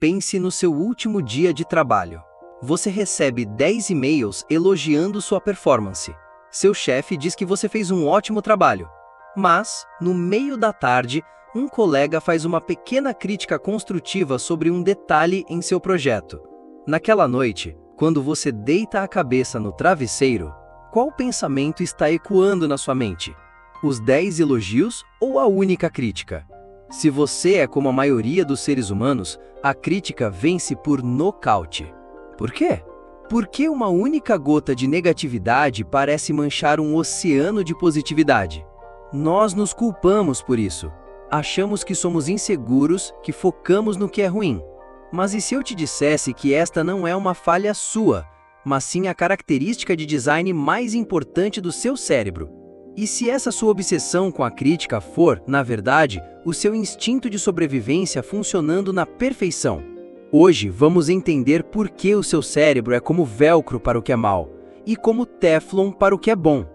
Pense no seu último dia de trabalho. Você recebe 10 e-mails elogiando sua performance. Seu chefe diz que você fez um ótimo trabalho. Mas, no meio da tarde, um colega faz uma pequena crítica construtiva sobre um detalhe em seu projeto. Naquela noite, quando você deita a cabeça no travesseiro, qual pensamento está ecoando na sua mente? Os 10 elogios ou a única crítica? Se você é como a maioria dos seres humanos, a crítica vence por nocaute. Por quê? Porque uma única gota de negatividade parece manchar um oceano de positividade. Nós nos culpamos por isso. Achamos que somos inseguros, que focamos no que é ruim. Mas e se eu te dissesse que esta não é uma falha sua, mas sim a característica de design mais importante do seu cérebro? E se essa sua obsessão com a crítica for, na verdade, o seu instinto de sobrevivência funcionando na perfeição? Hoje vamos entender por que o seu cérebro é como velcro para o que é mal e como teflon para o que é bom.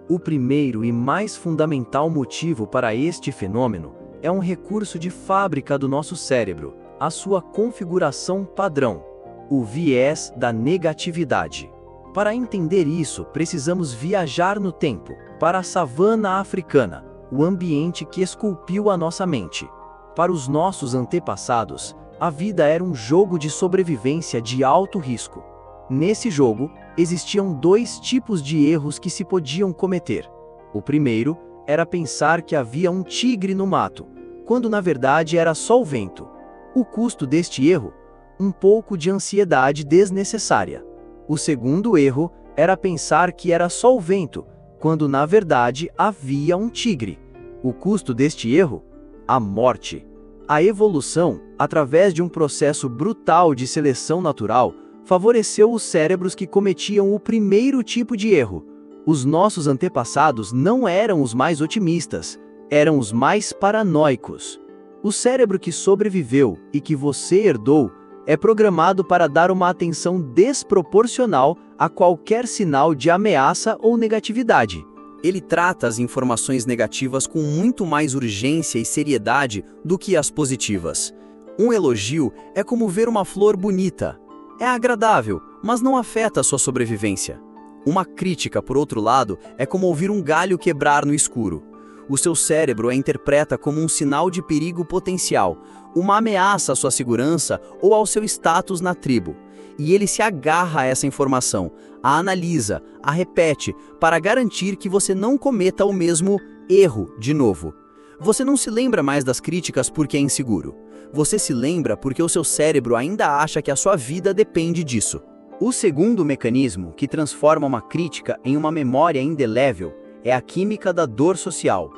O primeiro e mais fundamental motivo para este fenômeno é um recurso de fábrica do nosso cérebro, a sua configuração padrão, o viés da negatividade. Para entender isso, precisamos viajar no tempo, para a savana africana, o ambiente que esculpiu a nossa mente. Para os nossos antepassados, a vida era um jogo de sobrevivência de alto risco. Nesse jogo, existiam 2 tipos de erros que se podiam cometer. O primeiro era pensar que havia um tigre no mato, quando na verdade era só o vento. O custo deste erro? Um pouco de ansiedade desnecessária. O segundo erro era pensar que era só o vento, quando na verdade havia um tigre. O custo deste erro? A morte. A evolução, através de um processo brutal de seleção natural, favoreceu os cérebros que cometiam o primeiro tipo de erro. Os nossos antepassados não eram os mais otimistas, eram os mais paranoicos. O cérebro que sobreviveu e que você herdou é programado para dar uma atenção desproporcional a qualquer sinal de ameaça ou negatividade. Ele trata as informações negativas com muito mais urgência e seriedade do que as positivas. Um elogio é como ver uma flor bonita. É agradável, mas não afeta a sua sobrevivência. Uma crítica, por outro lado, é como ouvir um galho quebrar no escuro. O seu cérebro a interpreta como um sinal de perigo potencial, uma ameaça à sua segurança ou ao seu status na tribo. E ele se agarra a essa informação, a analisa, a repete, para garantir que você não cometa o mesmo erro de novo. Você não se lembra mais das críticas porque é inseguro. Você se lembra porque o seu cérebro ainda acha que a sua vida depende disso. O segundo mecanismo que transforma uma crítica em uma memória indelével é a química da dor social.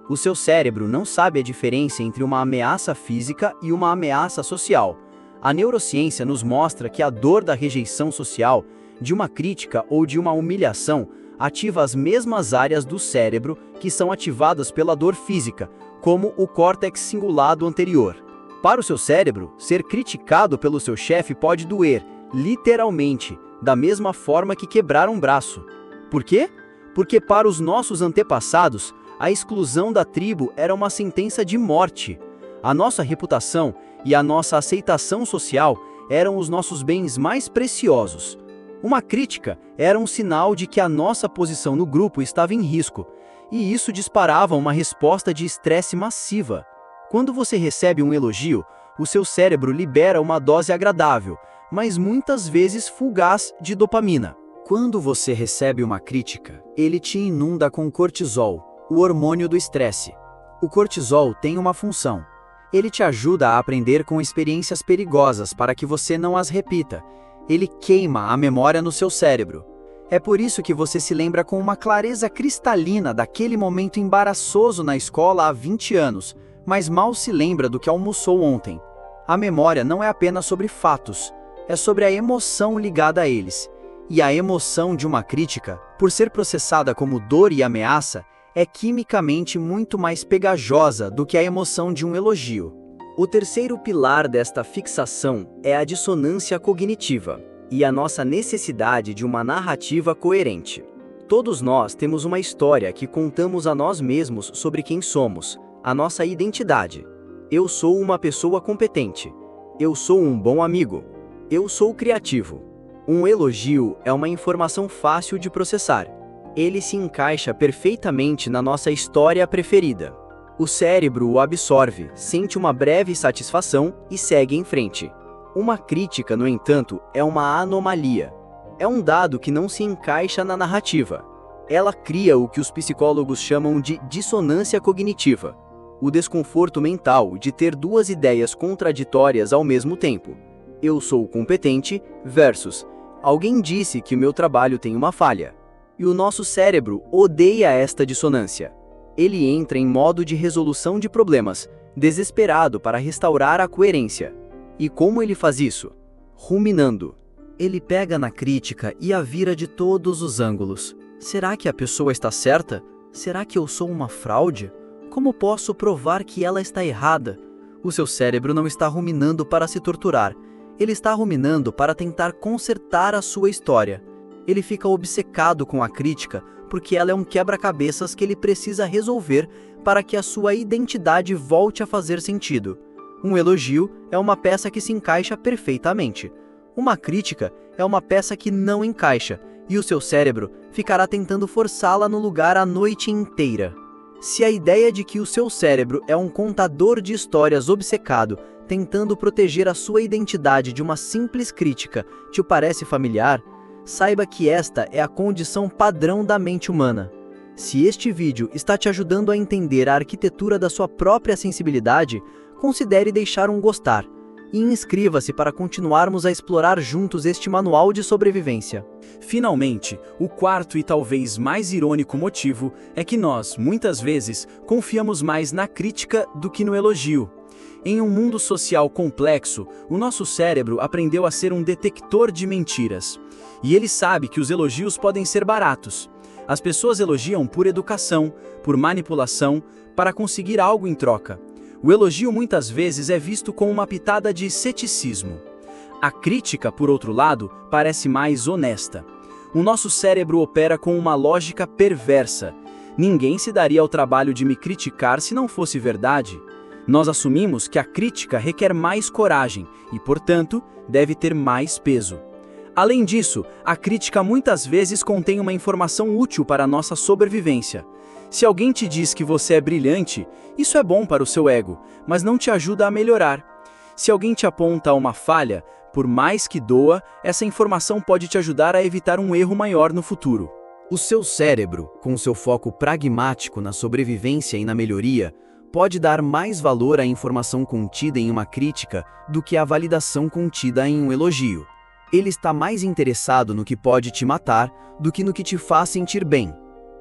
O seu cérebro não sabe a diferença entre uma ameaça física e uma ameaça social. A neurociência nos mostra que a dor da rejeição social, de uma crítica ou de uma humilhação, ativa as mesmas áreas do cérebro que são ativadas pela dor física, como o córtex cingulado anterior. Para o seu cérebro, ser criticado pelo seu chefe pode doer, literalmente, da mesma forma que quebrar um braço. Por quê? Porque para os nossos antepassados, a exclusão da tribo era uma sentença de morte. A nossa reputação e a nossa aceitação social eram os nossos bens mais preciosos. Uma crítica era um sinal de que a nossa posição no grupo estava em risco, e isso disparava uma resposta de estresse massiva. Quando você recebe um elogio, o seu cérebro libera uma dose agradável, mas muitas vezes fugaz de dopamina. Quando você recebe uma crítica, ele te inunda com cortisol, o hormônio do estresse. O cortisol tem uma função. Ele te ajuda a aprender com experiências perigosas para que você não as repita. Ele queima a memória no seu cérebro. É por isso que você se lembra com uma clareza cristalina daquele momento embaraçoso na escola há 20 anos, mas mal se lembra do que almoçou ontem. A memória não é apenas sobre fatos, é sobre a emoção ligada a eles. E a emoção de uma crítica, por ser processada como dor e ameaça, é quimicamente muito mais pegajosa do que a emoção de um elogio. O terceiro pilar desta fixação é a dissonância cognitiva e a nossa necessidade de uma narrativa coerente. Todos nós temos uma história que contamos a nós mesmos sobre quem somos, a nossa identidade. Eu sou uma pessoa competente. Eu sou um bom amigo. Eu sou criativo. Um elogio é uma informação fácil de processar. Ele se encaixa perfeitamente na nossa história preferida. O cérebro o absorve, sente uma breve satisfação e segue em frente. Uma crítica, no entanto, é uma anomalia. É um dado que não se encaixa na narrativa. Ela cria o que os psicólogos chamam de dissonância cognitiva, o desconforto mental de ter duas ideias contraditórias ao mesmo tempo. Eu sou competente versus alguém disse que meu trabalho tem uma falha. E o nosso cérebro odeia esta dissonância. Ele entra em modo de resolução de problemas, desesperado para restaurar a coerência. E como ele faz isso? Ruminando. Ele pega na crítica e a vira de todos os ângulos. Será que a pessoa está certa? Será que eu sou uma fraude? Como posso provar que ela está errada? O seu cérebro não está ruminando para se torturar. Ele está ruminando para tentar consertar a sua história. Ele fica obcecado com a crítica porque ela é um quebra-cabeças que ele precisa resolver para que a sua identidade volte a fazer sentido. Um elogio é uma peça que se encaixa perfeitamente. Uma crítica é uma peça que não encaixa, e o seu cérebro ficará tentando forçá-la no lugar a noite inteira. Se a ideia de que o seu cérebro é um contador de histórias obcecado, tentando proteger a sua identidade de uma simples crítica, te parece familiar, saiba que esta é a condição padrão da mente humana. Se este vídeo está te ajudando a entender a arquitetura da sua própria sensibilidade, considere deixar um gostar e inscreva-se para continuarmos a explorar juntos este manual de sobrevivência. Finalmente, o quarto e talvez mais irônico motivo é que nós, muitas vezes, confiamos mais na crítica do que no elogio. Em um mundo social complexo, o nosso cérebro aprendeu a ser um detector de mentiras. E ele sabe que os elogios podem ser baratos. As pessoas elogiam por educação, por manipulação, para conseguir algo em troca. O elogio muitas vezes é visto com uma pitada de ceticismo. A crítica, por outro lado, parece mais honesta. O nosso cérebro opera com uma lógica perversa. Ninguém se daria ao trabalho de me criticar se não fosse verdade. Nós assumimos que a crítica requer mais coragem e, portanto, deve ter mais peso. Além disso, a crítica muitas vezes contém uma informação útil para a nossa sobrevivência. Se alguém te diz que você é brilhante, isso é bom para o seu ego, mas não te ajuda a melhorar. Se alguém te aponta uma falha, por mais que doa, essa informação pode te ajudar a evitar um erro maior no futuro. O seu cérebro, com seu foco pragmático na sobrevivência e na melhoria, pode dar mais valor à informação contida em uma crítica do que à validação contida em um elogio. Ele está mais interessado no que pode te matar do que no que te faz sentir bem.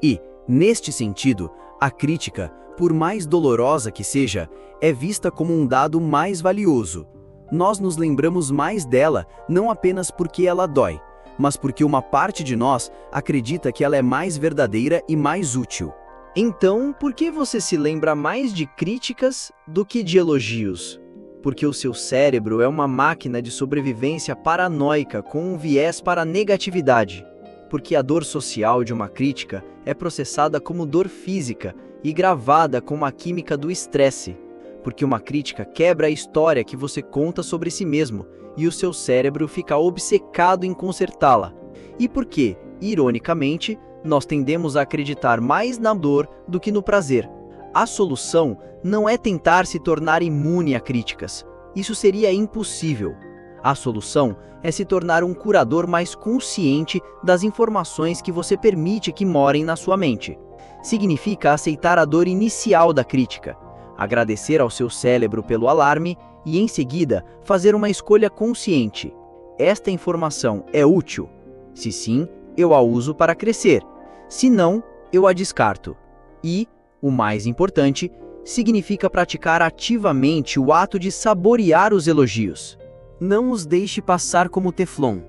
E, neste sentido, a crítica, por mais dolorosa que seja, é vista como um dado mais valioso. Nós nos lembramos mais dela não apenas porque ela dói, mas porque uma parte de nós acredita que ela é mais verdadeira e mais útil. Então, por que você se lembra mais de críticas do que de elogios? Porque o seu cérebro é uma máquina de sobrevivência paranoica com um viés para a negatividade. Porque a dor social de uma crítica é processada como dor física e gravada com a química do estresse. Porque uma crítica quebra a história que você conta sobre si mesmo e o seu cérebro fica obcecado em consertá-la. E porque, ironicamente, nós tendemos a acreditar mais na dor do que no prazer. A solução não é tentar se tornar imune a críticas. Isso seria impossível. A solução é se tornar um curador mais consciente das informações que você permite que morem na sua mente. Significa aceitar a dor inicial da crítica, agradecer ao seu cérebro pelo alarme e, em seguida, fazer uma escolha consciente. Esta informação é útil? Se sim, eu a uso para crescer. Se não, eu a descarto. E, o mais importante, significa praticar ativamente o ato de saborear os elogios. Não os deixe passar como teflon.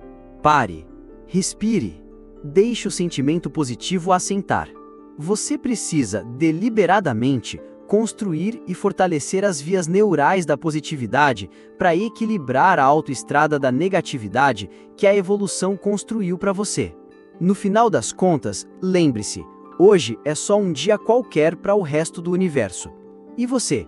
Pare, respire, deixe o sentimento positivo assentar. Você precisa, deliberadamente, construir e fortalecer as vias neurais da positividade para equilibrar a autoestrada da negatividade que a evolução construiu para você. No final das contas, lembre-se, hoje é só um dia qualquer para o resto do universo. E você?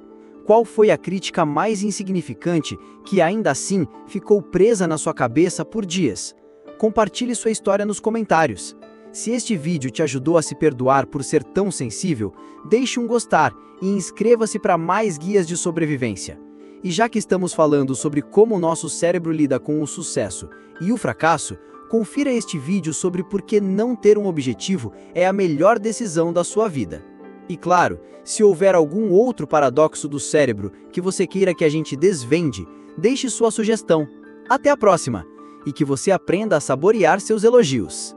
qual foi a crítica mais insignificante que ainda assim ficou presa na sua cabeça por dias? Compartilhe sua história nos comentários. Se este vídeo te ajudou a se perdoar por ser tão sensível, deixe um gostar e inscreva-se para mais guias de sobrevivência. E já que estamos falando sobre como o nosso cérebro lida com o sucesso e o fracasso, confira este vídeo sobre por que não ter um objetivo é a melhor decisão da sua vida. E claro, se houver algum outro paradoxo do cérebro que você queira que a gente desvende, deixe sua sugestão. Até a próxima! E que você aprenda a saborear seus elogios.